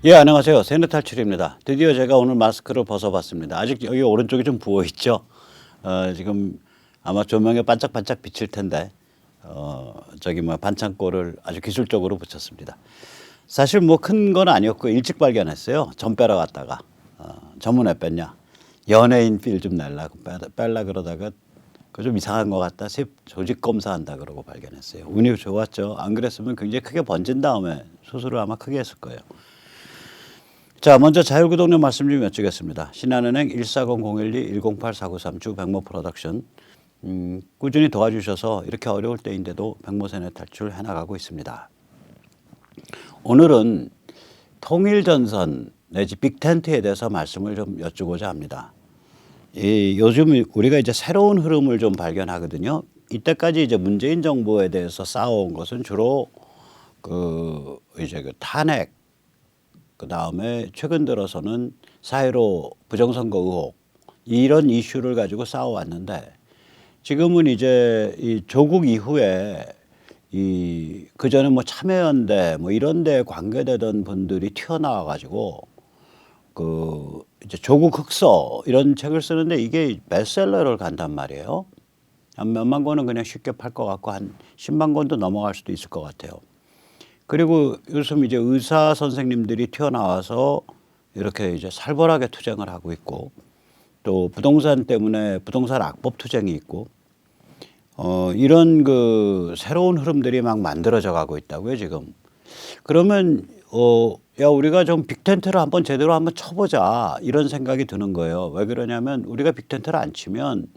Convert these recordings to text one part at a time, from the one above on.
예, 안녕하세요. 세뇌 탈출입니다. 드디어 제가 오늘 마스크를 벗어봤습니다. 아직 여기 오른쪽이 좀 부어 있죠. 지금 아마 조명에 반짝반짝 비칠 텐데, 저기 뭐 반창고를 아주 기술적으로 붙였습니다. 사실 뭐 큰 건 아니었고 일찍 발견했어요. 점 빼러 갔다가 점은 왜 뺐냐? 연예인 필 좀 내려고 빼려 그러다가 그 좀 이상한 것 같다. 조직 검사한다 그러고 발견했어요. 운이 좋았죠. 안 그랬으면 굉장히 크게 번진 다음에 수술을 아마 크게 했을 거예요. 자, 먼저 자율구독료 말씀 좀 여쭙겠습니다. 신한은행 140-012-108-493 주 백모 프로덕션 꾸준히 도와주셔서 이렇게 어려울 때인데도 백모 세뇌 탈출 해나가고 있습니다. 오늘은 통일전선 내지 빅텐트에 대해서 말씀을 좀 여쭈고자 합니다. 요즘 우리가 이제 새로운 흐름을 좀 발견하거든요. 이때까지 이제 문재인 정부에 대해서 싸워온 것은 주로 그 탄핵, 그 다음에 최근 들어서는 4.15 부정선거 의혹 이런 이슈를 가지고 싸워왔는데 지금은 이제 이 조국 이후에 그 전에 뭐 참여연대 뭐 이런 데 관계되던 분들이 튀어나와 가지고 그 이제 조국 흑서 이런 책을 쓰는데 이게 베스트셀러를 간단 말이에요. 한 몇만 권은 그냥 쉽게 팔 것 같고 한 10만 권도 넘어갈 수도 있을 것 같아요. 그리고 요즘 이제 의사 선생님들이 튀어나와서 이렇게 이제 살벌하게 투쟁을 하고 있고 또 부동산 때문에 부동산 악법 투쟁이 있고 이런 그 새로운 흐름들이 막 만들어져 가고 있다고요, 지금. 그러면 야, 우리가 좀 빅텐트를 한번 제대로 한번 쳐보자 이런 생각이 드는 거예요. 왜 그러냐면 우리가 빅텐트를 안 치면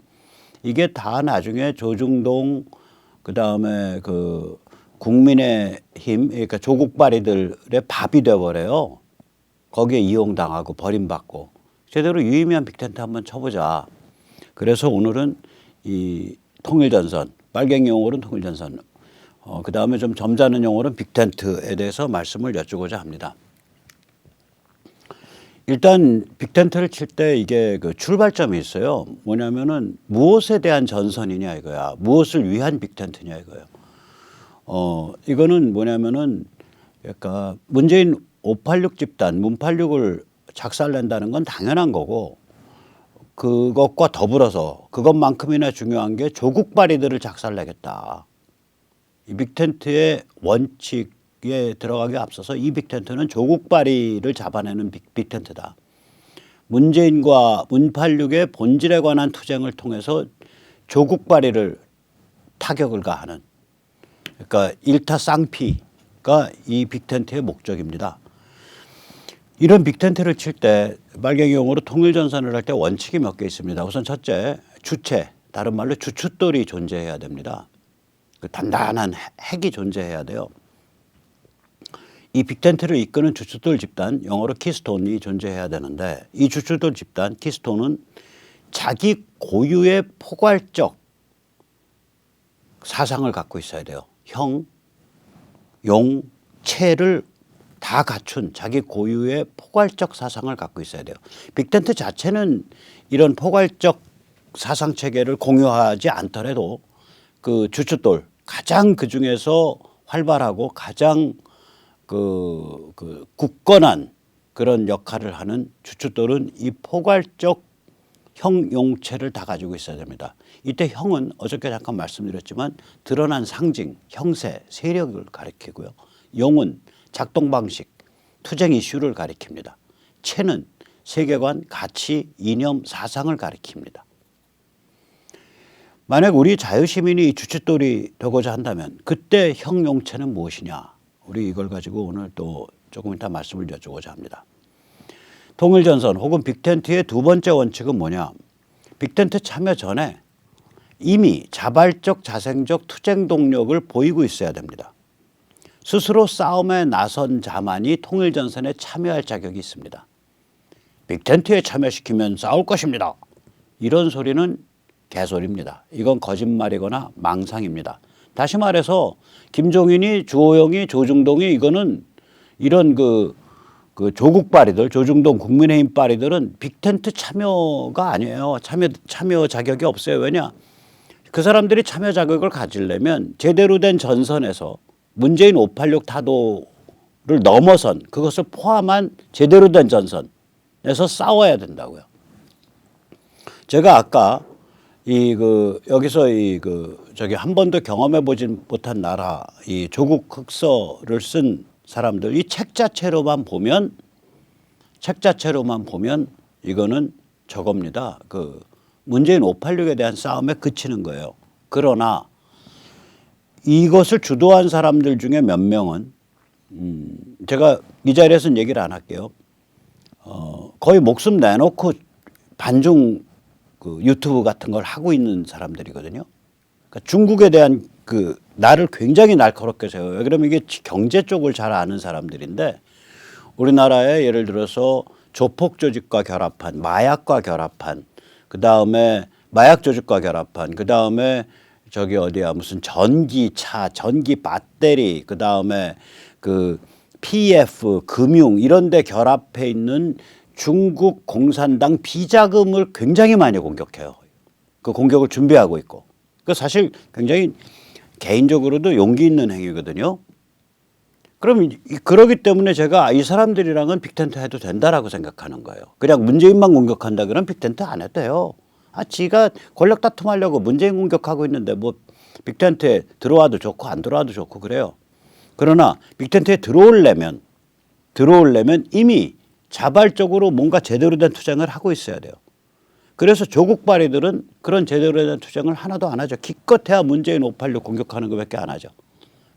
이게 다 나중에 조중동 그다음에 그 국민의힘 그러니까 조국발이들의 밥이 돼버려요. 거기에 이용당하고 버림받고 제대로 유의미한 빅텐트 한번 쳐보자. 그래서 오늘은 이 통일전선, 빨갱이 용어로는 통일전선, 그다음에 좀 점잖은 용어로는 빅텐트에 대해서 말씀을 여쭈고자 합니다. 일단 빅텐트를 칠 때 이게 그 출발점이 있어요. 뭐냐면은 무엇에 대한 전선이냐 이거야. 무엇을 위한 빅텐트냐 이거예요. 이거는 뭐냐면은 그러니까 문재인 586 집단 문86을 작살낸다는 건 당연한 거고 그것과 더불어서 그것만큼이나 중요한 게 조국발이들을 작살내겠다. 이 빅텐트의 원칙에 들어가기 앞서서 이 빅텐트는 조국발이를 잡아내는 빅텐트다. 문재인과 문86의 본질에 관한 투쟁을 통해서 조국발이를 타격을 가하는 그러니까 일타쌍피가 이 빅텐트의 목적입니다. 이런 빅텐트를 칠 때 빨갱이 용어로 통일전선을 할 때 원칙이 몇 개 있습니다. 우선 첫째, 주체, 다른 말로 주춧돌이 존재해야 됩니다. 그 단단한 핵이 존재해야 돼요. 이 빅텐트를 이끄는 주춧돌 집단, 영어로 키스톤이 존재해야 되는데 이 주춧돌 집단, 키스톤은 자기 고유의 포괄적 사상을 갖고 있어야 돼요. 형, 용, 체를 다 갖춘 자기 고유의 포괄적 사상을 갖고 있어야 돼요. 빅텐트 자체는 이런 포괄적 사상 체계를 공유하지 않더라도 그 주춧돌 가장 그 중에서 활발하고 가장 그 굳건한 그런 역할을 하는 주춧돌은 이 포괄적 형용체를 다 가지고 있어야 됩니다. 이때 형은 어저께 잠깐 말씀드렸지만 드러난 상징, 형세, 세력을 가리키고요. 용은 작동 방식, 투쟁 이슈를 가리킵니다. 체는 세계관, 가치, 이념, 사상을 가리킵니다. 만약 우리 자유시민이 주춧돌이 되고자 한다면 그때 형용체는 무엇이냐? 우리 이걸 가지고 오늘 또 조금 이따 말씀을 여쭈고자 합니다. 통일전선 혹은 빅텐트의 두 번째 원칙은 뭐냐? 빅텐트 참여 전에 이미 자발적 자생적 투쟁 동력을 보이고 있어야 됩니다. 스스로 싸움에 나선 자만이 통일전선에 참여할 자격이 있습니다. 빅텐트에 참여시키면 싸울 것입니다. 이런 소리는 개소리입니다. 이건 거짓말이거나 망상입니다. 다시 말해서 김종인이 주호영이 조중동이 이거는 이런 그 조국발이들 조중동 국민의힘 발이들은 빅텐트 참여가 아니에요. 참여 자격이 없어요. 왜냐? 그 사람들이 참여 자격을 가지려면 제대로 된 전선에서 문재인 586 타도 넘어선 그것을 포함한 제대로 된 전선에서 싸워야 된다고요. 제가 아까 여기서 저기 한 번도 경험해 보진 못한 나라 이 조국 흑서를 쓴 사람들 이 책 자체로만 보면 이거는 저겁니다. 문재인 586에 대한 싸움에 그치는 거예요. 그러나 이것을 주도한 사람들 중에 몇 명은 제가 이 자리에서는 얘기를 안 할게요. 거의 목숨 내놓고 반중 유튜브 같은 걸 하고 있는 사람들이거든요. 그러니까 중국에 대한 나를 굉장히 날카롭게 세워요. 그러면 이게 경제 쪽을 잘 아는 사람들인데 우리나라에 예를 들어서 조폭 조직과 결합한 마약과 결합한 그다음에 마약 조직과 결합한 그다음에 저기 어디야 무슨 전기차, 전기 배터리 그다음에 PF 금융 이런 데 결합해 있는 중국 공산당 비자금을 굉장히 많이 공격해요. 그 공격을 준비하고 있고. 그 사실 굉장히 개인적으로도 용기 있는 행위거든요. 그럼 그러기 때문에 제가 이 사람들이랑은 빅텐트 해도 된다라고 생각하는 거예요. 그냥 문재인만 공격한다 그러면 빅텐트 안 해도 돼요. 지가 권력 다툼하려고 문재인 공격하고 있는데 뭐 빅텐트에 들어와도 좋고 안 들어와도 좋고 그래요. 그러나 빅텐트에 들어오려면 이미 자발적으로 뭔가 제대로 된 투쟁을 하고 있어야 돼요. 그래서 조국 발이들은 그런 제대로 된 투쟁을 하나도 안 하죠. 기껏해야 문재인 586 공격하는 것밖에 안 하죠.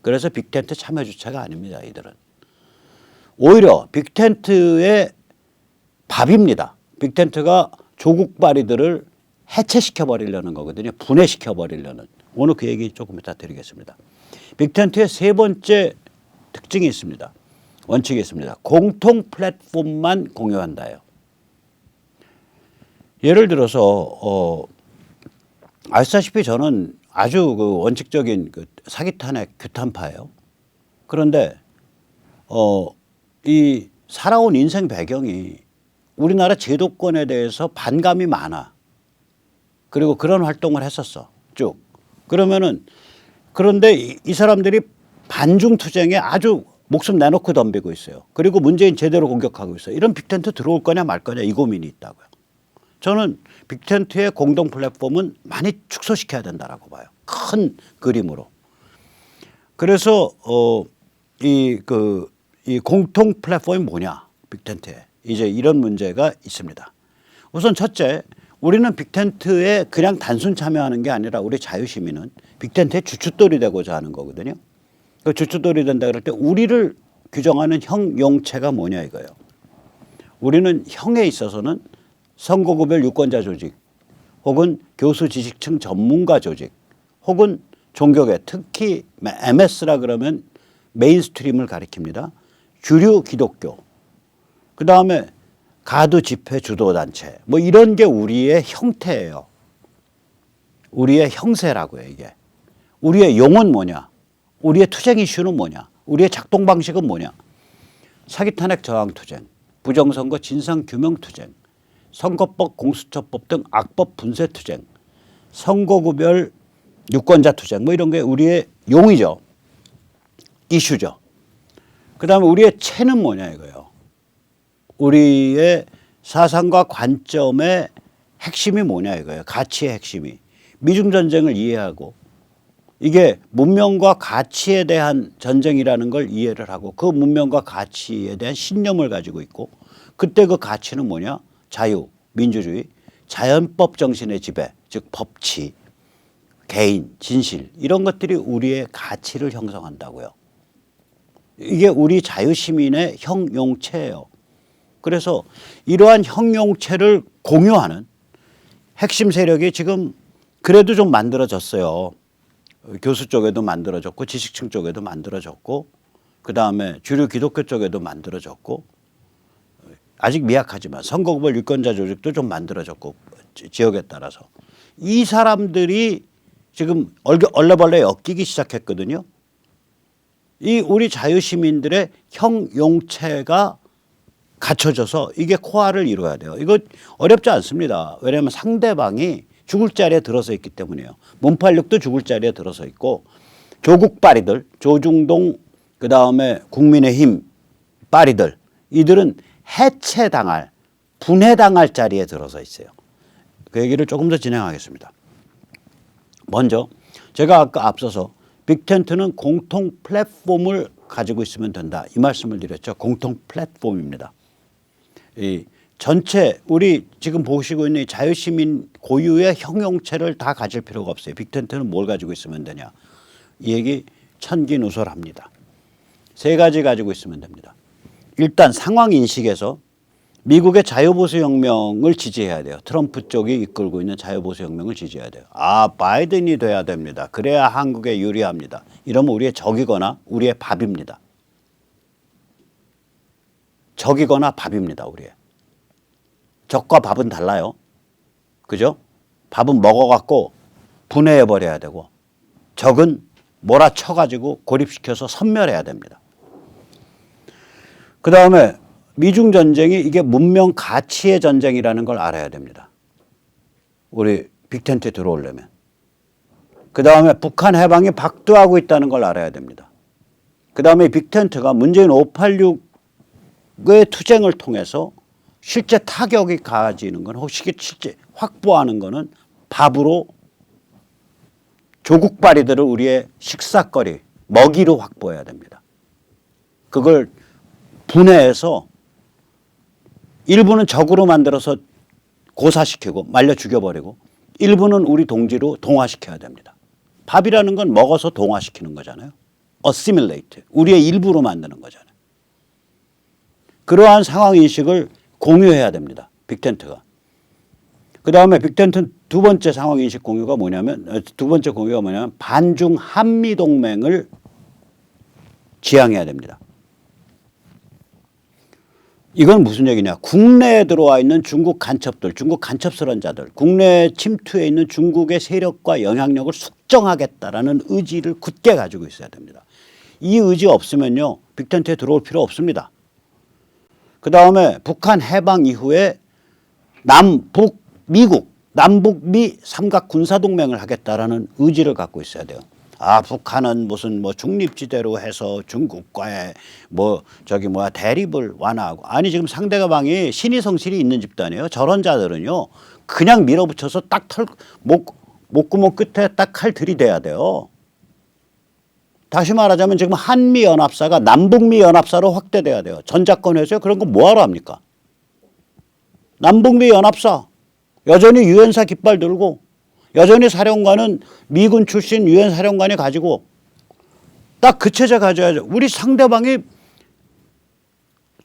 그래서 빅텐트 참여 주체가 아닙니다. 이들은. 오히려 빅텐트의 밥입니다. 빅텐트가 조국 발이들을 해체시켜 버리려는 거거든요. 분해시켜 버리려는. 오늘 그 얘기 조금 이따 드리겠습니다. 빅텐트의 세 번째 특징이 있습니다. 원칙이 있습니다. 공통 플랫폼만 공유한다예요. 예를 들어서 아시다시피 저는 아주 원칙적인 사기 탄핵 규탄파예요. 그런데 이 살아온 인생 배경이 우리나라 제도권에 대해서 반감이 많아. 그리고 그런 활동을 했었어. 쭉. 그런데 이 사람들이 반중 투쟁에 아주 목숨 내놓고 덤비고 있어요. 그리고 문재인 제대로 공격하고 있어요. 이런 빅텐트 들어올 거냐 말 거냐 이 고민이 있다고요. 저는 빅텐트의 공동 플랫폼은 많이 축소시켜야 된다라고 봐요. 큰 그림으로. 그래서 이 공통 플랫폼이 뭐냐 빅텐트에 이제 이런 문제가 있습니다. 우선 첫째, 우리는 빅텐트에 그냥 단순 참여하는 게 아니라 우리 자유시민은 빅텐트의 주춧돌이 되고자 하는 거거든요. 그 주춧돌이 된다 그럴 때 우리를 규정하는 형 용체가 뭐냐 이거예요. 우리는 형에 있어서는 선거구별 유권자 조직 혹은 교수 지식층 전문가 조직 혹은 종교계 특히 MS라 그러면 메인스트림을 가리킵니다. 주류 기독교 그다음에 가두 집회 주도단체 뭐 이런 게 우리의 형태예요. 우리의 형세라고요 이게. 우리의 용은 뭐냐. 우리의 투쟁 이슈는 뭐냐. 우리의 작동 방식은 뭐냐. 사기탄핵 저항투쟁 부정선거 진상규명투쟁 선거법 공수처법 등 악법 분쇄투쟁 선거구별 유권자 투쟁 뭐 이런 게 우리의 용이죠. 이슈죠. 그다음에 우리의 체는 뭐냐 이거예요. 우리의 사상과 관점의 핵심이 뭐냐 이거예요. 가치의 핵심이. 미중전쟁을 이해하고 이게 문명과 가치에 대한 전쟁이라는 걸 이해를 하고 그 문명과 가치에 대한 신념을 가지고 있고 그때 그 가치는 뭐냐. 자유, 민주주의, 자연법 정신의 지배, 즉 법치, 개인, 진실 이런 것들이 우리의 가치를 형성한다고요. 이게 우리 자유시민의 형용체예요. 그래서 이러한 형용체를 공유하는 핵심 세력이 지금 그래도 좀 만들어졌어요. 교수 쪽에도 만들어졌고 지식층 쪽에도 만들어졌고 그다음에 주류 기독교 쪽에도 만들어졌고 아직 미약하지만 선거구별 유권자 조직도 좀 만들어졌고 지역에 따라서 이 사람들이 지금 얼레벌레 엮이기 시작했거든요. 이 우리 자유시민들의 형용체가 갖춰져서 이게 코어를 이루어야 돼요. 이거 어렵지 않습니다. 왜냐하면 상대방이 죽을 자리에 들어서 있기 때문이에요. 문팔육도 죽을 자리에 들어서 있고 조국발이들 조중동 그다음에 국민의힘 파리들, 이들은 해체당할, 분해당할 자리에 들어서 있어요. 그 얘기를 조금 더 진행하겠습니다. 먼저 제가 아까 앞서서 빅텐트는 공통 플랫폼을 가지고 있으면 된다, 이 말씀을 드렸죠. 공통 플랫폼입니다. 이 전체 우리 지금 보시고 있는 자유시민 고유의 형용체를 다 가질 필요가 없어요. 빅텐트는 뭘 가지고 있으면 되냐, 이 얘기 천기누설합니다. 세 가지 가지고 있으면 됩니다. 일단 상황 인식에서 미국의 자유보수혁명을 지지해야 돼요. 트럼프 쪽이 이끌고 있는 자유보수혁명을 지지해야 돼요. 아, 바이든이 돼야 됩니다. 그래야 한국에 유리합니다. 이러면 우리의 적이거나 우리의 밥입니다. 적이거나 밥입니다. 우리의. 적과 밥은 달라요. 그죠? 밥은 먹어갖고 분해해버려야 되고, 적은 몰아쳐가지고 고립시켜서 섬멸해야 됩니다. 그 다음에 미중 전쟁이 이게 문명 가치의 전쟁이라는 걸 알아야 됩니다. 우리 빅텐트에 들어오려면. 그 다음에 북한 해방이 박두하고 있다는 걸 알아야 됩니다. 그 다음에 빅텐트가 문재인 586의 투쟁을 통해서 실제 타격이 가해지는 건, 혹시 실제 확보하는 거는 밥으로 조국 바리들을 우리의 식사거리, 먹이로 확보해야 됩니다. 그걸 분해해서 일부는 적으로 만들어서 고사시키고 말려 죽여버리고, 일부는 우리 동지로 동화시켜야 됩니다. 밥이라는 건 먹어서 동화시키는 거잖아요. assimilate, 우리의 일부로 만드는 거잖아요. 그러한 상황인식을 공유해야 됩니다. 빅텐트가. 그 다음에 빅텐트 두 번째 상황인식 공유가 뭐냐면, 반중 한미동맹을 지향해야 됩니다. 이건 무슨 얘기냐. 국내에 들어와 있는 중국 간첩들, 중국 간첩스러운 자들, 국내에 침투해 있는 중국의 세력과 영향력을 숙정하겠다라는 의지를 굳게 가지고 있어야 됩니다. 이 의지 없으면요, 빅텐트에 들어올 필요 없습니다. 그 다음에 북한 해방 이후에 남북미 삼각 군사동맹을 하겠다라는 의지를 갖고 있어야 돼요. 아, 북한은 무슨 중립지대로 해서 중국과의 대립을 완화하고. 아니, 지금 상대방이 신이 성실이 있는 집단이에요. 저런 자들은요, 그냥 밀어붙여서 딱 목구멍 끝에 딱 칼 들이대야 돼요. 다시 말하자면 지금 한미연합사가 남북미연합사로 확대돼야 돼요. 전작권에서 그런 거 뭐하러 합니까? 남북미연합사, 여전히 유엔사 깃발 들고, 여전히 사령관은 미군 출신 유엔 사령관이 가지고, 딱 그 체제 가져야죠. 우리 상대방이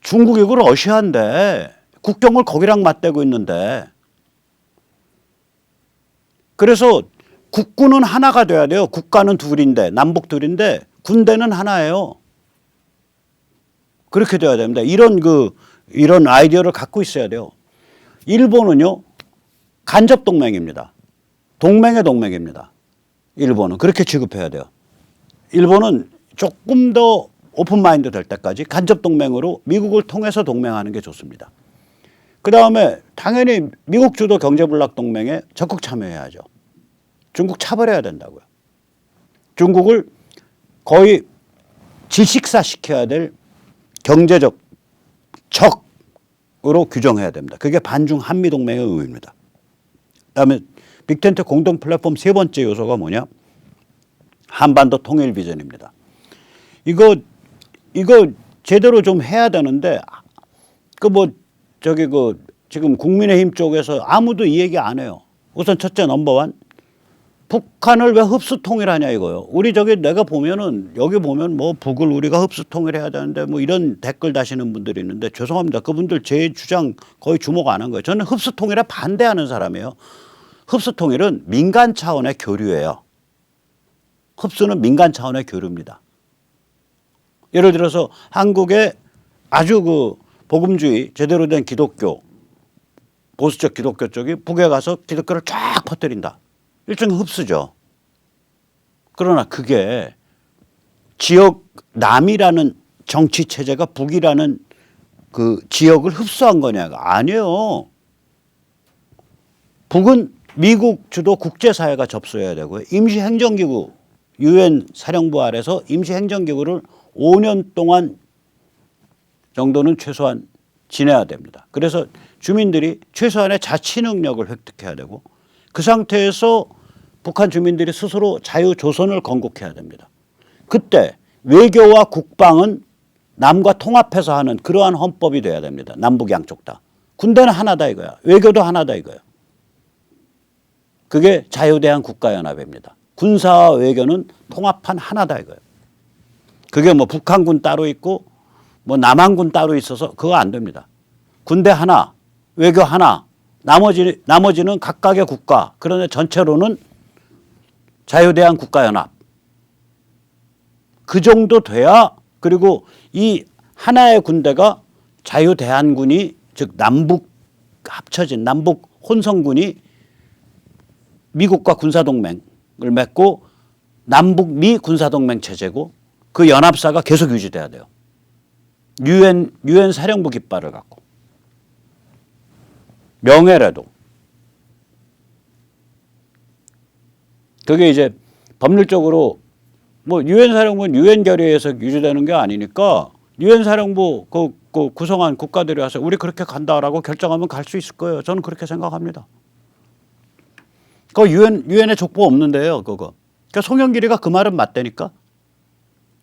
중국이고 러시아인데 국경을 거기랑 맞대고 있는데, 그래서 국군은 하나가 돼야 돼요. 국가는 둘인데, 남북 둘인데 군대는 하나예요. 그렇게 돼야 됩니다. 이런 아이디어를 갖고 있어야 돼요. 일본은요, 간접 동맹입니다. 동맹의 동맹입니다. 일본은 그렇게 취급해야 돼요. 일본은 조금 더 오픈마인드 될 때까지 간접 동맹으로 미국을 통해서 동맹하는 게 좋습니다. 그 다음에 당연히 미국 주도 경제블록 동맹에 적극 참여해야죠. 중국 차버려야 된다고요. 중국을 거의 질식사시켜야 될 경제적 적으로 규정해야 됩니다. 그게 반중 한미동맹의 의미입니다. 그다음에 빅텐트 공동 플랫폼 세 번째 요소가 뭐냐? 한반도 통일 비전입니다. 이거 제대로 좀 해야 되는데, 지금 국민의힘 쪽에서 아무도 이 얘기 안 해요. 우선 첫째 넘버원, 북한을 왜 흡수 통일하냐 이거요. 우리 내가 보면은, 여기 보면 북을 우리가 흡수 통일해야 되는데 이런 댓글 다시는 분들이 있는데, 죄송합니다. 그분들 제 주장 거의 주목 안 한 거예요. 저는 흡수 통일에 반대하는 사람이에요. 흡수 통일은 민간 차원의 교류예요. 흡수는 민간 차원의 교류입니다. 예를 들어서 한국의 아주 복음주의 제대로 된 기독교, 보수적 기독교 쪽이 북에 가서 기독교를 쫙 퍼뜨린다. 일종의 흡수죠. 그러나 그게 남이라는 정치 체제가 북이라는 그 지역을 흡수한 거냐가 아니에요. 북은 미국 주도 국제사회가 접수해야 되고요. 임시행정기구, 유엔 사령부 아래서 임시행정기구를 5년 동안 정도는 최소한 지내야 됩니다. 그래서 주민들이 최소한의 자치 능력을 획득해야 되고 그 상태에서 북한 주민들이 스스로 자유조선을 건국해야 됩니다. 그때 외교와 국방은 남과 통합해서 하는 그러한 헌법이 돼야 됩니다. 남북 양쪽 다. 군대는 하나다 이거야. 외교도 하나다 이거야. 그게 자유대한 국가연합입니다. 군사와 외교는 통합한 하나다 이거예요. 그게 뭐 북한군 따로 있고 뭐 남한군 따로 있어서 그거 안 됩니다. 군대 하나, 외교 하나, 나머지는 각각의 국가. 그런데 전체로는 자유대한 국가연합. 그 정도 돼야 그리고 이 하나의 군대가 자유대한군이 즉 남북 합쳐진 남북 혼성군이 미국과 군사동맹을 맺고 남북미 군사동맹 체제고 그 연합사가 계속 유지돼야 돼요. 유엔 사령부 깃발을 갖고 명예라도 그게 이제 법률적으로 뭐 유엔 사령부는 유엔 결의에서 유지되는 게 아니니까 유엔 사령부 그 구성한 국가들이 와서 우리 그렇게 간다라고 결정하면 갈 수 있을 거예요. 저는 그렇게 생각합니다. 그 유엔에 족보 없는데요, 그거. 그러니까 송영길이가 그 말은 맞다니까.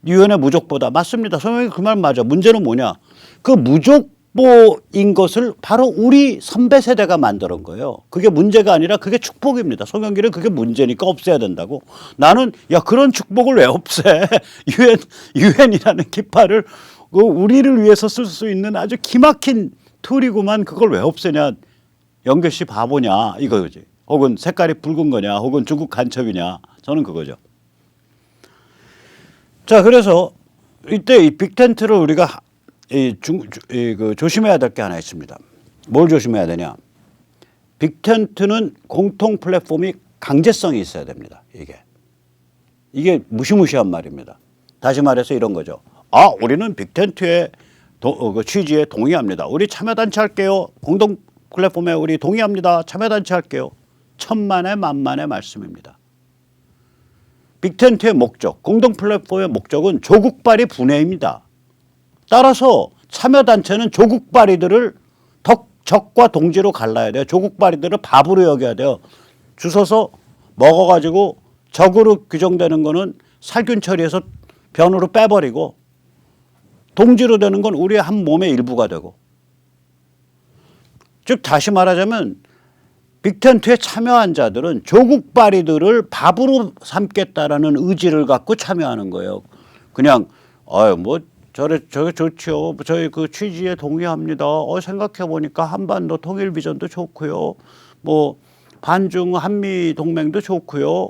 유엔의 무족보다 맞습니다. 송영길 그 말 맞아. 문제는 뭐냐? 그 무족보인 것을 바로 우리 선배 세대가 만드는 거예요. 그게 문제가 아니라 그게 축복입니다. 송영길은 그게 문제니까 없애야 된다고. 나는 야 그런 축복을 왜 없애? 유엔이라는 깃발을 우리를 위해서 쓸 수 있는 아주 기막힌 툴이구만 그걸 왜 없애냐? 영교 씨 바보냐 이거지. 혹은 색깔이 붉은 거냐, 혹은 중국 간첩이냐, 저는 그거죠. 자, 그래서 이때 이 빅텐트를 우리가 조심해야 될 게 하나 있습니다. 뭘 조심해야 되냐? 빅텐트는 공통 플랫폼이 강제성이 있어야 됩니다. 이게 무시무시한 말입니다. 다시 말해서 이런 거죠. 아, 우리는 빅텐트의 취지에 동의합니다. 우리 참여단체 할게요. 공동 플랫폼에 우리 동의합니다. 참여단체 할게요. 천만의 만만의 말씀입니다. 빅텐트의 목적, 공동 플랫폼의 목적은 조국발이 분해입니다. 따라서 참여단체는 조국발이들을 적과 동지로 갈라야 돼요. 조국발이들을 밥으로 여겨야 돼요. 주워서 먹어가지고 적으로 규정되는 거는 살균 처리해서 변으로 빼버리고 동지로 되는 건 우리의 한 몸의 일부가 되고 즉 다시 말하자면 빅텐트에 참여한 자들은 조국발이들을 밥으로 삼겠다라는 의지를 갖고 참여하는 거예요. 그냥 뭐 저게 좋지요. 저희 그 취지에 동의합니다. 생각해 보니까 한반도 통일 비전도 좋고요. 뭐 반중 한미 동맹도 좋고요.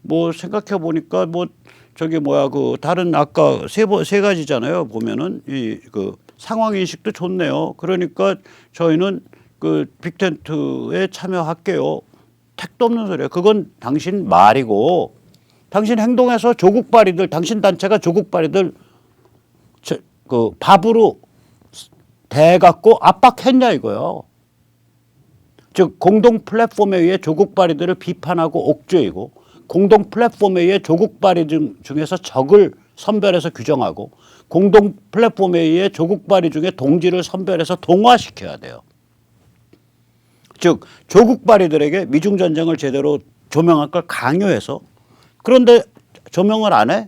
뭐 생각해 보니까 뭐 저기 뭐야 그 다른 아까 세 가지잖아요. 보면은 이 그 상황 인식도 좋네요. 그러니까 저희는 그 빅텐트에 참여할게요. 택도 없는 소리예요. 그건 당신 말이고 당신 행동에서 조국발이들 당신 단체가 조국발이들 그 밥으로 대갖고 압박했냐 이거요. 즉 공동 플랫폼에 의해 조국발이들을 비판하고 옥죄이고 공동 플랫폼에 의해 조국발이 중에서 적을 선별해서 규정하고 공동 플랫폼에 의해 조국발이 중에 동지를 선별해서 동화시켜야 돼요. 즉 조국발이들에게 미중전쟁을 제대로 조명할 걸 강요해서 그런데 조명을 안 해?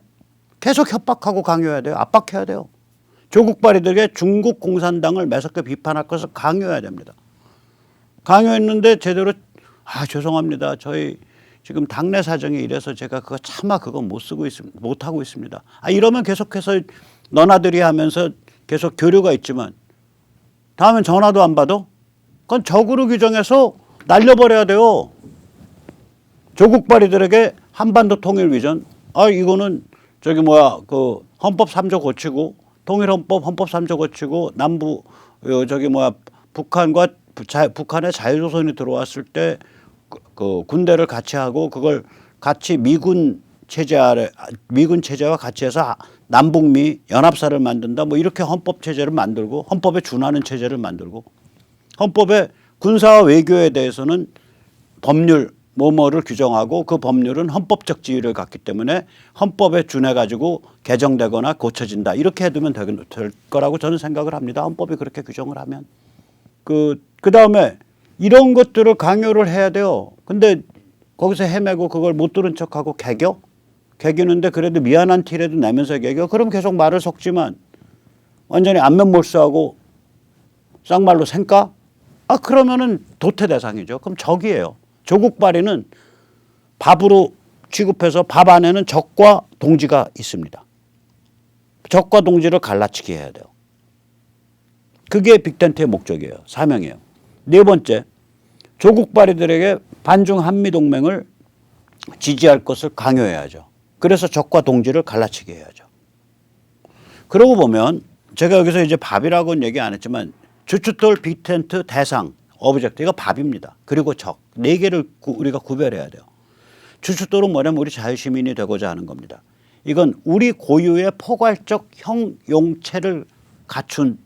계속 협박하고 강요해야 돼요. 압박해야 돼요. 조국발이들에게 중국 공산당을 매섭게 비판할 것을 강요해야 됩니다. 강요했는데 제대로 죄송합니다. 저희 지금 당내 사정이 이래서 제가 그거 못 하고 있습니다. 이러면 계속해서 너나들이 하면서 계속 교류가 있지만 다음엔 전화도 안 받아? 그건 적으로 규정해서 날려버려야 돼요. 조국발이들에게 한반도 통일 비전. 이거는 저기 뭐야 그 헌법 3조 고치고 통일헌법 헌법 3조 고치고 남부 저기 뭐야 북한의 자유조선이 들어왔을 때 그 군대를 같이 하고 그걸 같이 미군 체제와 같이 해서 남북미 연합사를 만든다. 뭐 이렇게 헌법 체제를 만들고 헌법에 준하는 체제를 만들고 헌법에 군사와 외교에 대해서는 법률 뭐뭐를 규정하고 그 법률은 헌법적 지위를 갖기 때문에 헌법에 준해 가지고 개정되거나 고쳐진다. 이렇게 해두면 될 거라고 저는 생각을 합니다. 헌법이 그렇게 규정을 하면. 그다음에 이런 것들을 강요를 해야 돼요. 근데 거기서 헤매고 그걸 못 들은 척하고 개기는데 그래도 미안한 티라도 내면서 개겨. 그럼 계속 말을 섞지만 완전히 안면 몰수하고 쌍말로 생까? 그러면은 도태 대상이죠. 그럼 적이에요. 조국 발의는 밥으로 취급해서 밥 안에는 적과 동지가 있습니다. 적과 동지를 갈라치기 해야 돼요. 그게 빅텐트의 목적이에요. 사명이에요. 네 번째, 조국 발의들에게 반중 한미동맹을 지지할 것을 강요해야죠. 그래서 적과 동지를 갈라치게 해야죠. 그러고 보면 제가 여기서 이제 밥이라고는 얘기 안 했지만 주춧돌 빅텐트 대상 오브젝트 이거 밥입니다. 그리고 적 네 개를 우리가 구별해야 돼요. 주춧돌은 뭐냐면 우리 자유시민이 되고자 하는 겁니다. 이건 우리 고유의 포괄적 형용체를 갖춘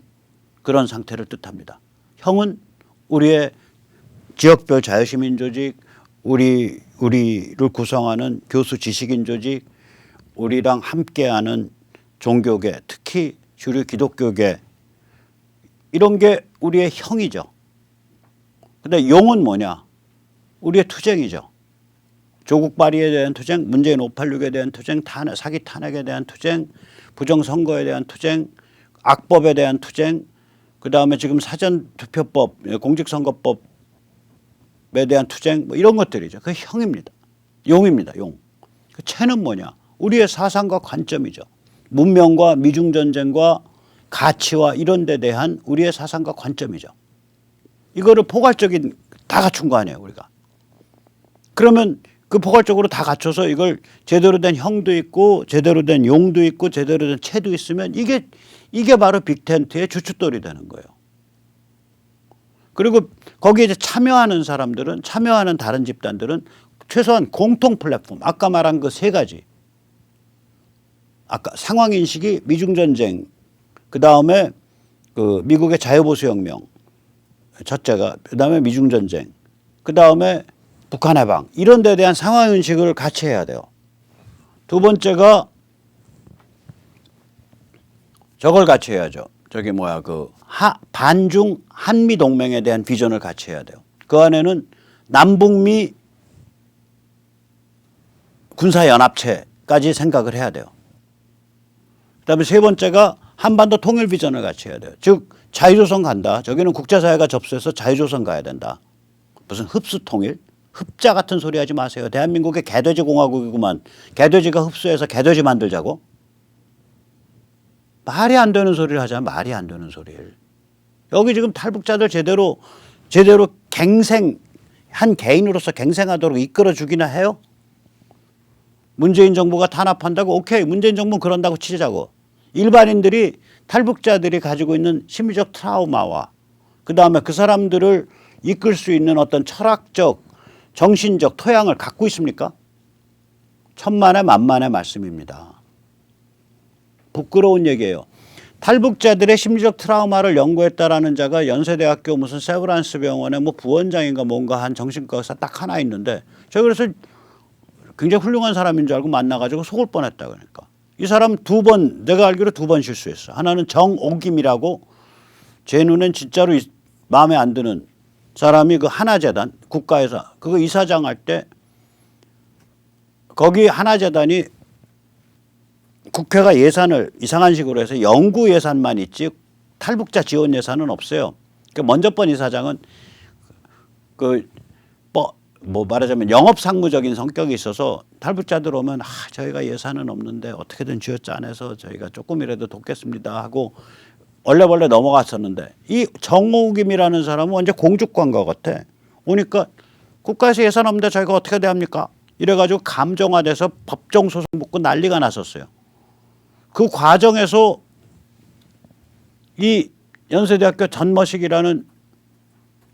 그런 상태를 뜻합니다. 형은 우리의 지역별 자유시민 조직, 우리를 구성하는 교수 지식인 조직, 우리랑 함께하는 종교계, 특히 주류 기독교계 이런 게 우리의 형이죠. 근데 용은 뭐냐? 우리의 투쟁이죠. 조국 발의에 대한 투쟁, 문재인 586에 대한 투쟁, 사기 탄핵에 대한 투쟁, 부정선거에 대한 투쟁, 악법에 대한 투쟁, 그다음에 지금 사전투표법, 공직선거법에 대한 투쟁 뭐 이런 것들이죠. 그 형입니다. 용입니다. 용. 그 체는 뭐냐? 우리의 사상과 관점이죠. 문명과 미중전쟁과 가치와 이런 데 대한 우리의 사상과 관점이죠. 이거를 포괄적인 다 갖춘 거 아니에요, 우리가. 그러면 그 포괄적으로 다 갖춰서 이걸 제대로 된 형도 있고 제대로 된 용도 있고 제대로 된 체도 있으면 이게 바로 빅텐트의 주춧돌이 되는 거예요. 그리고 거기에 이제 참여하는 사람들은 참여하는 다른 집단들은 최소한 공통 플랫폼 아까 말한 그 세 가지 아까 상황인식이 미중전쟁 그다음에 그 미국의 자유보수혁명 첫째가 그다음에 미중전쟁 그다음에 북한 해방 이런 데에 대한 상황인식을 같이 해야 돼요. 두 번째가 저걸 같이 해야죠. 반중 한미 동맹에 대한 비전을 같이 해야 돼요. 그 안에는 남북미 군사연합체까지 생각을 해야 돼요. 그다음에 세 번째가 한반도 통일 비전을 같이 해야 돼요. 즉 자유조선 간다. 저기는 국제사회가 접수해서 자유조선 가야 된다. 무슨 흡수통일? 흡자 같은 소리 하지 마세요. 대한민국의 개돼지 공화국이구만. 개돼지가 흡수해서 개돼지 만들자고? 말이 안 되는 소리를 하자면 말이 안 되는 소리를. 여기 지금 탈북자들 제대로 한 개인으로서 갱생하도록 이끌어주기나 해요? 문재인 정부가 탄압한다고 오케이 문재인 정부는 그런다고 치자고. 일반인들이 탈북자들이 가지고 있는 심리적 트라우마와 그다음에 그 사람들을 이끌 수 있는 어떤 철학적 정신적 토양을 갖고 있습니까? 천만의 만만의 말씀입니다. 부끄러운 얘기예요. 탈북자들의 심리적 트라우마를 연구했다라는 자가 연세대학교 무슨 세브란스 병원의 뭐 부원장인가 뭔가 한 정신과 의사 딱 하나 있는데 제가 그래서 굉장히 훌륭한 사람인 줄 알고 만나가지고 속을 뻔했다 그러니까. 이 사람 내가 알기로 두 번 실수했어. 하나는 정옥임이라고 제 눈엔 진짜로 마음에 안 드는 사람이 그 하나재단 국가에서 그거 이사장 할 때 거기 하나재단이 국회가 예산을 이상한 식으로 해서 연구 예산만 있지 탈북자 지원 예산은 없어요. 먼저 번 이사장은 뭐 말하자면 영업상무적인 성격이 있어서 탈북자들 오면 저희가 예산은 없는데 어떻게든 쥐어짜내서 저희가 조금이라도 돕겠습니다 하고 원래 넘어갔었는데 이 정옥임이라는 사람은 완전 공주관과 같아. 오니까 국가에서 예산 없는데 저희가 어떻게 대합니까? 이래가지고 감정화돼서 법정 소송 붙고 난리가 났었어요. 그 과정에서 이 연세대학교 전머식이라는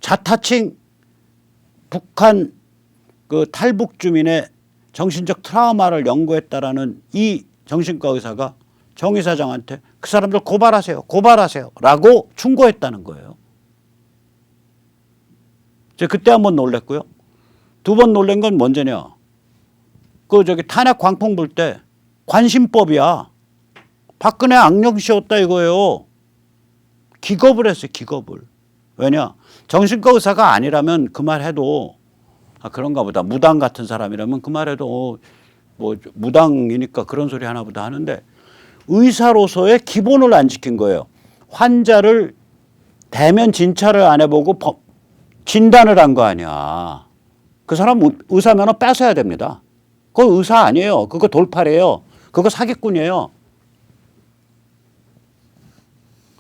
자타칭 북한 그 탈북 주민의 정신적 트라우마를 연구했다라는 이 정신과 의사가 정 이사장한테 그 사람들 고발하세요 라고 충고했다는 거예요. 제가 그때 한번 놀랬고요. 두 번 놀란 건 뭔지냐? 그 저기 탄핵 광풍 불 때 관심법이야. 박근혜 악령 씌웠다 이거예요. 기겁을 했어요. 기겁을. 왜냐? 정신과 의사가 아니라면 그 말 해도 그런가 보다. 무당 같은 사람이라면 그 말 해도 뭐 무당이니까 그런 소리 하나 보다 하는데 의사로서의 기본을 안 지킨 거예요. 환자를 대면 진찰을 안 해보고 진단을 한 거 아니야. 그 사람 의사 면허 뺏어야 됩니다. 그거 의사 아니에요. 그거 돌팔이에요. 그거 사기꾼이에요.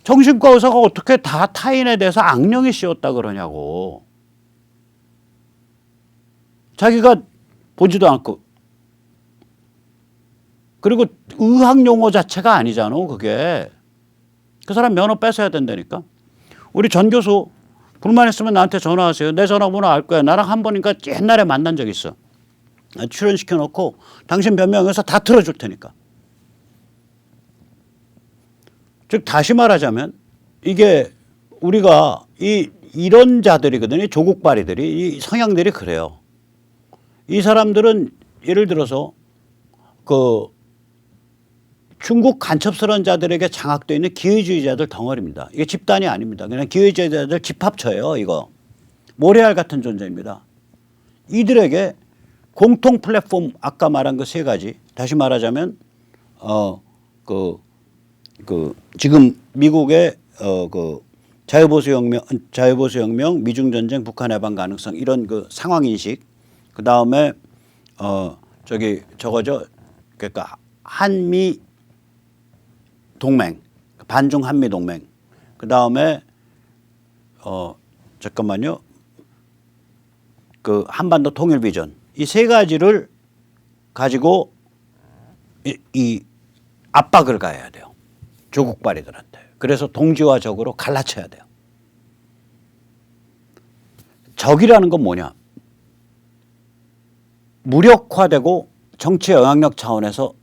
정신과 의사가 어떻게 다 타인에 대해서 악령이 씌웠다 그러냐고. 자기가 보지도 않고. 그리고 의학 용어 자체가 아니잖아, 그게. 그 사람 면허 뺏어야 된다니까. 우리 전 교수 불만 있으면 나한테 전화하세요. 내 전화번호 알 거야. 나랑 한 번인가 옛날에 만난 적 있어. 출연시켜놓고 당신 변명해서 다 틀어줄 테니까. 즉 다시 말하자면 이게 우리가 이런 자들이거든요. 조국발이들이 이 성향들이 그래요. 이 사람들은 예를 들어서 그 중국 간첩스러운 자들에게 장악되어 있는 기회주의자들 덩어리입니다. 이게 집단이 아닙니다. 그냥 기회주의자들 집합처예요. 이거. 모래알 같은 존재입니다. 이들에게 공통 플랫폼 아까 말한 그 세 가지 다시 말하자면 지금 미국의 그 자유보수 혁명, 미중 전쟁, 북한 해방 가능성 이런 그 상황 인식, 그 다음에 저거죠. 그러니까 한미 동맹, 반중 한미 동맹, 그 다음에 잠깐만요. 그 한반도 통일 비전 이 세 가지를 가지고 이 압박을 가해야 돼요. 조국발이들한테. 그래서 동지와 적으로 갈라쳐야 돼요. 적이라는 건 뭐냐? 무력화되고 정치 영향력 차원에서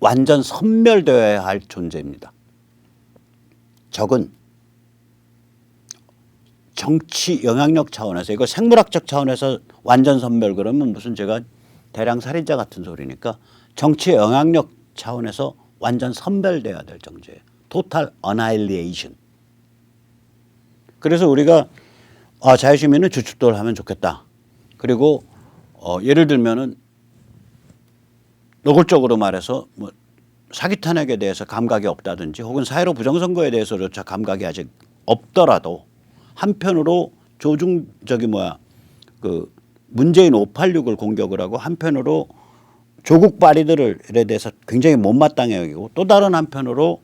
완전 섬멸되어야 할 존재입니다. 적은 정치 영향력 차원에서 이거 생물학적 차원에서 완전 섬멸 그러면 무슨 제가 대량 살인자 같은 소리니까 정치 영향력 차원에서 완전 선별돼야 될 정죄예요. 토탈 어나일리에이션. 그래서 우리가 자유시민은 주춧돌 하면 좋겠다. 그리고 예를 들면은 노골적으로 말해서 뭐 사기 탄핵에 대해서 감각이 없다든지 혹은 사회로 부정선거에 대해서조차 감각이 아직 없더라도 한편으로 그 문재인 586을 공격을 하고 한편으로 조국 발이들에 대해서 굉장히 못마땅해 여기고 또 다른 한편으로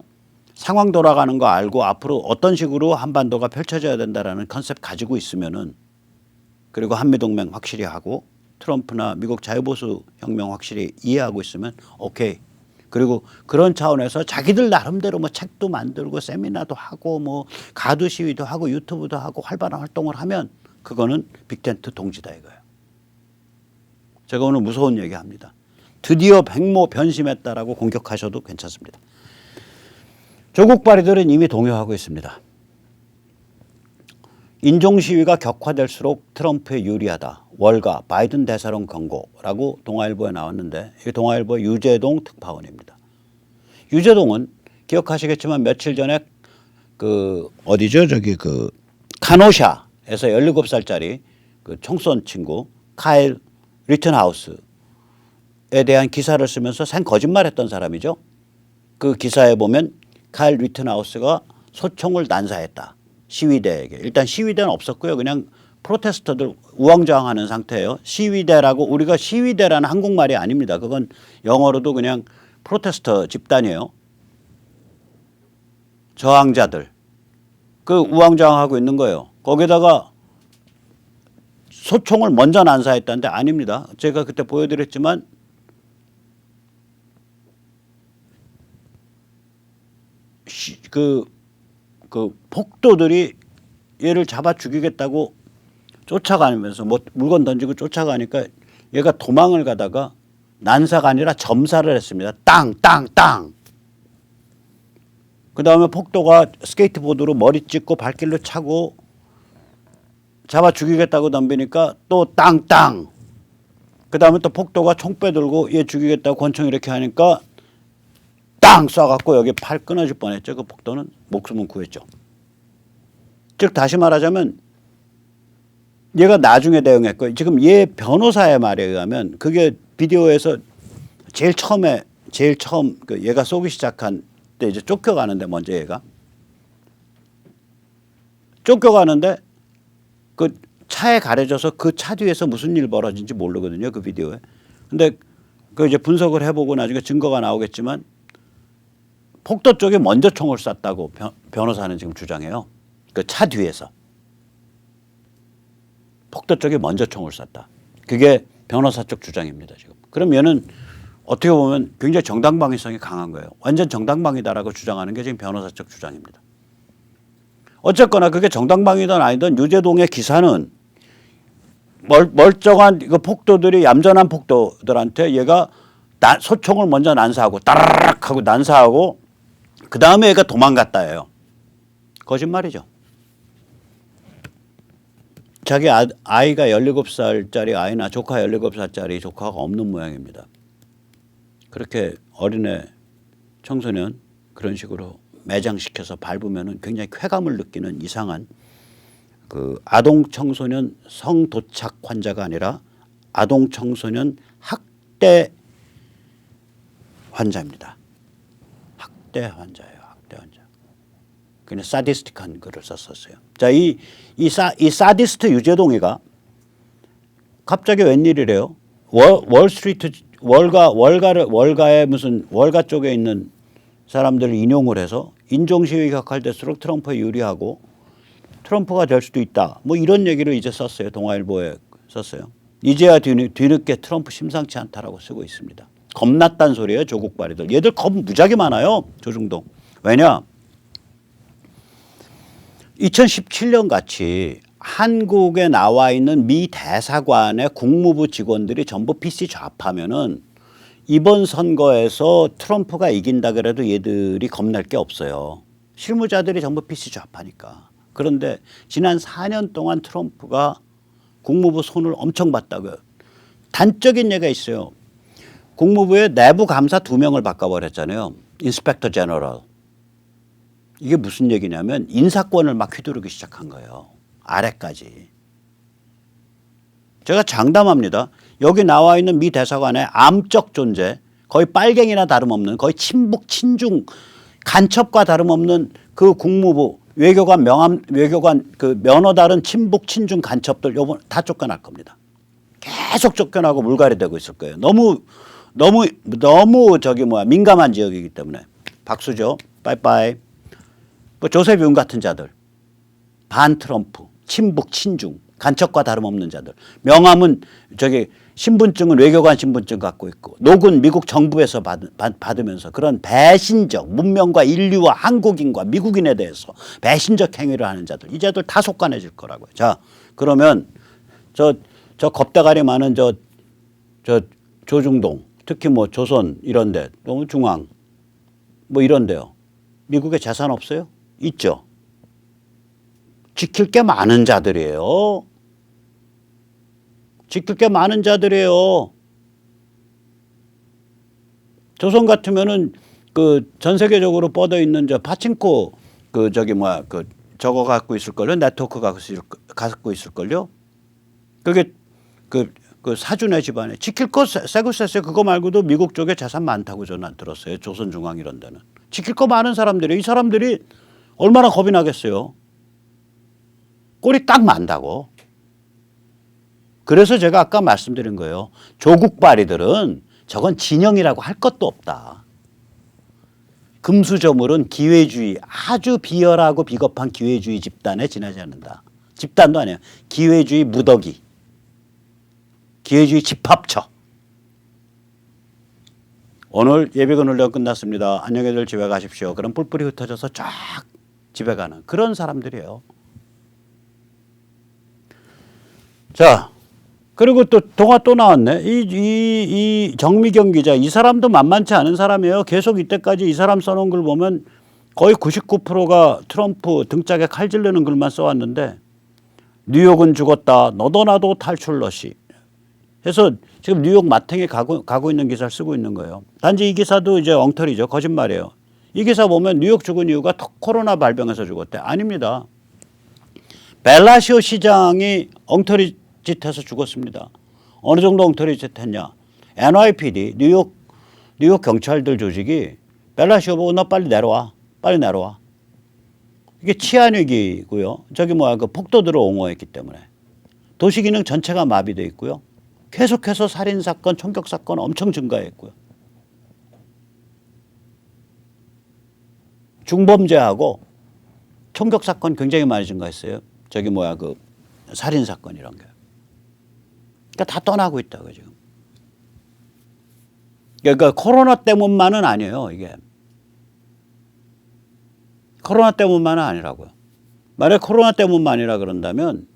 상황 돌아가는 거 알고 앞으로 어떤 식으로 한반도가 펼쳐져야 된다라는 컨셉 가지고 있으면은 그리고 한미동맹 확실히 하고 트럼프나 미국 자유보수 혁명 확실히 이해하고 있으면 오케이. 그리고 그런 차원에서 자기들 나름대로 뭐 책도 만들고 세미나도 하고 뭐 가두 시위도 하고 유튜브도 하고 활발한 활동을 하면 그거는 빅텐트 동지다 이거예요. 제가 오늘 무서운 얘기합니다. 드디어 백모 변심했다라고 공격하셔도 괜찮습니다. 조국 발이들은 이미 동요하고 있습니다. 인종시위가 격화될수록 트럼프에 유리하다. 월가 바이든 대사론 경고라고 동아일보에 나왔는데 이 동아일보 유재동 특파원입니다. 유재동은 기억하시겠지만 며칠 전에 그 어디죠? 그 카노샤에서 17살짜리 그 총쏜 친구 카일 리튼하우스에 대한 기사를 쓰면서 거짓말했던 사람이죠. 그 기사에 보면 카일 리튼하우스가 소총을 난사했다. 시위대에게. 일단 시위대는 없었고요. 그냥 프로테스터들 우왕좌왕하는 상태예요. 시위대라고 우리가 시위대라는 한국말이 아닙니다. 그건 영어로도 그냥 프로테스터 집단이에요. 저항자들. 그 우왕좌왕하고 있는 거예요. 거기다가 소총을 먼저 난사했다는데 아닙니다. 제가 그때 보여드렸지만 그 폭도들이 얘를 잡아 죽이겠다고 쫓아가면서 뭐 물건 던지고 쫓아가니까 얘가 도망을 가다가 난사가 아니라 점사를 했습니다. 땅, 땅, 땅. 그 다음에 폭도가 스케이트보드로 머리 찍고 발길로 차고 잡아 죽이겠다고 덤비니까 또 땅, 땅. 그다음에 또 폭도가 총 빼들고 얘 죽이겠다고 권총 이렇게 하니까 땅 쏴갖고 여기 팔 끊어질 뻔했죠. 그 폭도는 목숨은 구했죠. 즉 다시 말하자면 얘가 나중에 대응했고 지금 얘 변호사의 말에 의하면 그게 비디오에서 제일 처음 그 얘가 쏘기 시작한 때 이제 쫓겨가는데 먼저 얘가 쫓겨가는데 그 차에 가려져서 그 차 뒤에서 무슨 일 벌어진지 모르거든요. 그 비디오에. 근데 그 이제 분석을 해보고 나중에 증거가 나오겠지만 폭도 쪽에 먼저 총을 쐈다고 변호사는 지금 주장해요. 그 차 뒤에서. 폭도 쪽에 먼저 총을 쐈다. 그게 변호사 쪽 주장입니다. 지금. 그럼 얘는 어떻게 보면 굉장히 정당방위성이 강한 거예요. 완전 정당방위다라고 주장하는 게 지금 변호사 쪽 주장입니다. 어쨌거나 그게 정당방위든 아니든 유재동의 기사는 멀쩡한 그 폭도들이 얌전한 폭도들한테 얘가 소총을 먼저 난사하고 따라락 하고 난사하고 그 다음에 얘가 도망갔다예요. 거짓말이죠. 자기 아이가 17살짜리 아이나 조카 17살짜리 조카가 없는 모양입니다. 그렇게 어린애 청소년 그런 식으로 매장시켜서 밟으면 굉장히 쾌감을 느끼는 이상한 그 아동 청소년 성도착 환자가 아니라 아동 청소년 학대 환자입니다. 학대 환자예요. 학대 환자. 그냥 사디스틱한 글을 썼었어요. 자, 이 사디스트 유재동이가 갑자기 웬일이래요? 월스트리트 월가에 무슨 월가 쪽에 있는 사람들을 인용을 해서 인종시위 격할될수록 트럼프에 유리하고 트럼프가 될 수도 있다. 뭐 이런 얘기를 이제 썼어요. 동아일보에 썼어요. 이제야 뒤늦게 트럼프 심상치 않다라고 쓰고 있습니다. 겁났단 소리예요. 조국발이들. 얘들 겁 무지하게 많아요. 조중동. 왜냐? 2017년 같이 한국에 나와 있는 미 대사관의 국무부 직원들이 전부 PC 좌파면은 이번 선거에서 트럼프가 이긴다 그래도 얘들이 겁날 게 없어요. 실무자들이 전부 PC 좌파니까. 그런데 지난 4년 동안 트럼프가 국무부 손을 엄청 봤다고요. 단적인 예가 있어요. 국무부에 내부 감사 2명을 바꿔버렸잖아요. 인스펙터 제너럴. 이게 무슨 얘기냐면 인사권을 막 휘두르기 시작한 거예요. 아래까지. 제가 장담합니다. 여기 나와 있는 미 대사관의 암적 존재, 거의 빨갱이나 다름없는 거의 친북 친중 간첩과 다름없는 그 국무부 외교관 그 면허 다른 친북 친중 간첩들 요번 다 쫓겨날 겁니다. 계속 쫓겨나고 물갈이되고 있을 거예요. 너무 민감한 지역이기 때문에. 박수죠. 빠이빠이. 뭐 조셉 윤 같은 자들, 반 트럼프, 친북 친중 간첩과 다름없는 자들. 명함은 신분증은 외교관 신분증 갖고 있고 녹은 미국 정부에서 받으면서 그런 배신적 문명과 인류와 한국인과 미국인에 대해서 배신적 행위를 하는 자들. 이 자들 다 속관해질 거라고요. 자, 그러면 저 겁대가리 많은 조중동 특히 뭐 조선 이런데 너무 중앙 뭐 이런데요. 미국에 재산 없어요? 있죠. 지킬 게 많은 자들이에요. 지킬 게 많은 자들이에요. 조선 같으면은 그 전 세계적으로 뻗어 있는 파친코 저거 갖고 있을걸요. 네트워크 갖고 있을걸요. 그게 그 사주네 집안에 지킬 거 세구세세 그거 말고도 미국 쪽에 재산 많다고 저는 들었어요. 조선중앙 이런 데는. 지킬 거 많은 사람들이 이 사람들이 얼마나 겁이 나겠어요. 꼴이 딱 만다고. 그래서 제가 아까 말씀드린 거예요. 조국발이들은 저건 진영이라고 할 것도 없다. 금수저물은 기회주의 아주 비열하고 비겁한 기회주의 집단에 지나지 않는다. 집단도 아니에요. 기회주의 무더기. 기회주의 집합처. 오늘 예비군 훈련 끝났습니다. 안녕히들 집에 가십시오. 그럼 뿔뿔이 흩어져서 쫙 집에 가는 그런 사람들이에요. 자, 그리고 또 동화 또 나왔네. 이 정미경 기자, 이 사람도 만만치 않은 사람이에요. 계속 이때까지 이 사람 써놓은 글 보면 거의 99%가 트럼프 등짝에 칼 찔르는 글만 써왔는데 뉴욕은 죽었다. 너도 나도 탈출러시. 그래서 지금 뉴욕 마탱에 가고 있는 기사를 쓰고 있는 거예요. 단지 이 기사도 이제 엉터리죠. 거짓말이에요. 이 기사 보면 뉴욕 죽은 이유가 코로나 발병해서 죽었대. 아닙니다. 벨라시오 시장이 엉터리 짓해서 죽었습니다. 어느 정도 엉터리 짓했냐. NYPD 뉴욕 경찰들 조직이 벨라시오 보고 너 빨리 내려와. 빨리 내려와. 이게 치안위기고요. 그 폭도들을 옹호했기 때문에. 도시기능 전체가 마비돼 있고요. 계속해서 살인사건, 총격사건 엄청 증가했고요. 중범죄하고 총격사건 굉장히 많이 증가했어요. 그 살인사건 이런 게. 그러니까 다 떠나고 있다고 지금. 그러니까 코로나 때문만은 아니에요. 이게. 코로나 때문만은 아니라고요. 만약 코로나 때문만이라 그런다면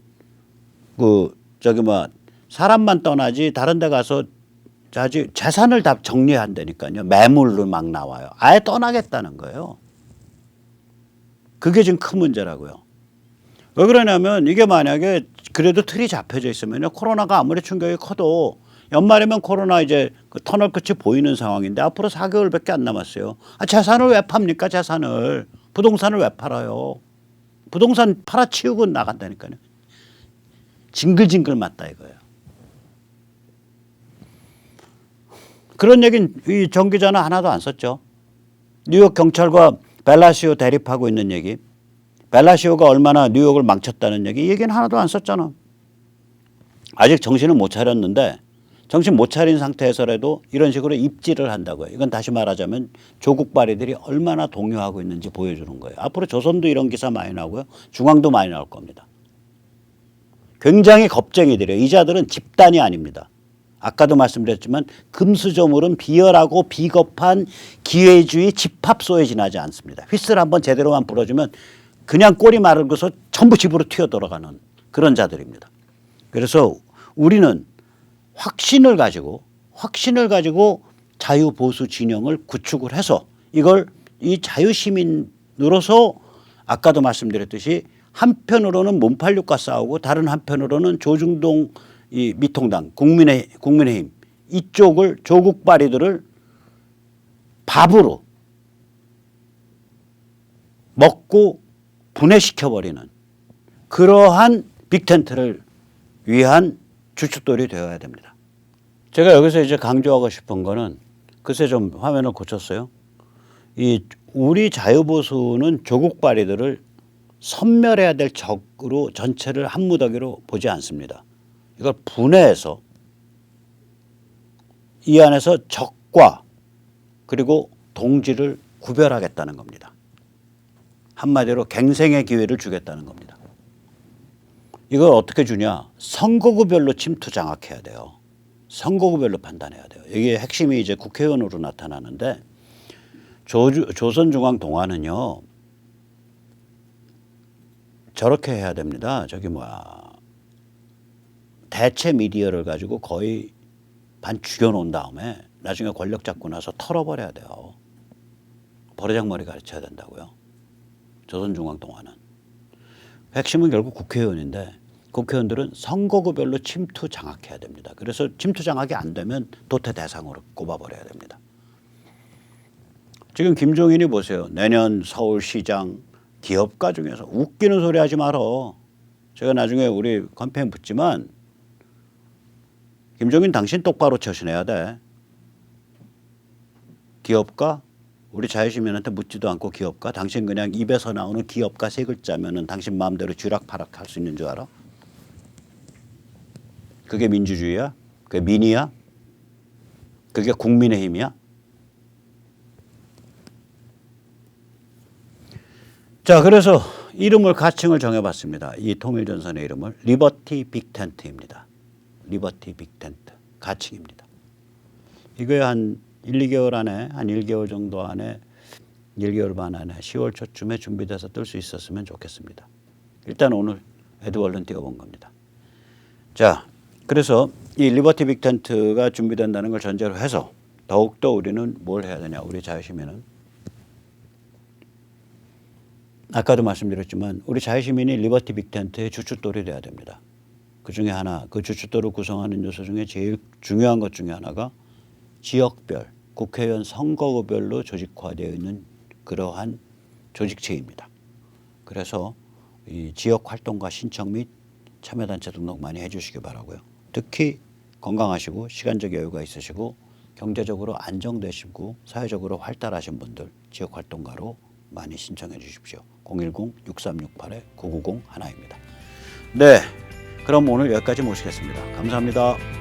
사람만 떠나지 다른 데 가서 재산을 다 정리한다니까요. 매물로 막 나와요. 아예 떠나겠다는 거예요. 그게 지금 큰 문제라고요. 왜 그러냐면 이게 만약에 그래도 틀이 잡혀져 있으면요. 코로나가 아무리 충격이 커도 연말이면 코로나 이제 그 터널 끝이 보이는 상황인데 앞으로 4개월밖에 안 남았어요. 재산을 왜 팝니까? 재산을. 부동산을 왜 팔아요? 부동산 팔아치우고 나간다니까요. 징글징글 맞다 이거예요. 그런 얘기는 이 정 기자는 하나도 안 썼죠. 뉴욕 경찰과 벨라시오 대립하고 있는 얘기. 벨라시오가 얼마나 뉴욕을 망쳤다는 얘기. 이 얘기는 하나도 안 썼잖아. 아직 정신은 못 차렸는데 정신 못 차린 상태에서라도 이런 식으로 입질을 한다고요. 이건 다시 말하자면 조국 발이들이 얼마나 동요하고 있는지 보여주는 거예요. 앞으로 조선도 이런 기사 많이 나오고요. 중앙도 많이 나올 겁니다. 굉장히 겁쟁이들이에요. 이 자들은 집단이 아닙니다. 아까도 말씀드렸지만 금수저물은 비열하고 비겁한 기회주의 집합소에 지나지 않습니다. 휘슬 한번 제대로만 불어주면 그냥 꼬리 마르고서 전부 집으로 튀어 돌아가는 그런 자들입니다. 그래서 우리는 확신을 가지고 자유보수 진영을 구축을 해서 이걸 이 자유시민으로서 아까도 말씀드렸듯이 한편으로는 문팔육과 싸우고 다른 한편으로는 조중동 이 미통당 국민의힘 이쪽을 조국 발이들을 밥으로 먹고 분해시켜버리는 그러한 빅텐트를 위한 주춧돌이 되어야 됩니다. 제가 여기서 이제 강조하고 싶은 거는 글쎄 좀 화면을 고쳤어요. 우리 자유보수는 조국 발이들을 섬멸해야 될 적으로 전체를 한 무더기로 보지 않습니다. 이걸 분해해서 이 안에서 적과 그리고 동지를 구별하겠다는 겁니다. 한마디로 갱생의 기회를 주겠다는 겁니다. 이걸 어떻게 주냐? 선거구별로 침투 장악해야 돼요. 선거구별로 판단해야 돼요. 이게 핵심이 이제 국회의원으로 나타나는데 조선중앙동아는요. 저렇게 해야 됩니다. 대체 미디어를 가지고 거의 반 죽여놓은 다음에 나중에 권력 잡고 나서 털어버려야 돼요. 버르장머리 가르쳐야 된다고요. 조선중앙동아는. 핵심은 결국 국회의원인데 국회의원들은 선거구별로 침투 장악해야 됩니다. 그래서 침투 장악이 안 되면 도태 대상으로 꼽아버려야 됩니다. 지금 김종인이 보세요. 내년 서울시장 기업가 중에서 웃기는 소리 하지 말어. 제가 나중에 우리 캠페인 붙지만 김종인 당신 똑바로 처신해야 돼. 기업가? 우리 자유시민한테 묻지도 않고 기업가? 당신 그냥 입에서 나오는 기업가 세 글자면은 당신 마음대로 쥐락파락 할 수 있는 줄 알아? 그게 민주주의야? 그게 민의야? 그게 국민의힘이야? 자, 그래서 가칭을 정해봤습니다. 이 통일전선의 이름을 리버티 빅텐트입니다. 리버티 빅텐트 가칭입니다. 이거에 한 1-2개월 안에 한 1개월 정도 안에 1개월 반 안에 10월 초쯤에 준비돼서 뜰 수 있었으면 좋겠습니다. 일단 오늘 에드월드는 띄워본 겁니다. 자, 그래서 이 리버티 빅텐트가 준비된다는 걸 전제로 해서 더욱더 우리는 뭘 해야 되냐. 우리 자유시민은 아까도 말씀드렸지만 우리 자유시민이 리버티 빅텐트의 주춧돌이 돼야 됩니다. 그 중에 하나, 그 주춧돌을 구성하는 요소 중에 제일 중요한 것 중에 하나가 지역별, 국회의원 선거구별로 조직화되어 있는 그러한 조직체입니다. 그래서 이 지역 활동과 신청 및 참여단체 등록 많이 해주시기 바라고요. 특히 건강하시고 시간적 여유가 있으시고 경제적으로 안정되시고 사회적으로 활달하신 분들 지역 활동가로 많이 신청해 주십시오. 010-6368-9901입니다. 네, 그럼 오늘 여기까지 모시겠습니다. 감사합니다.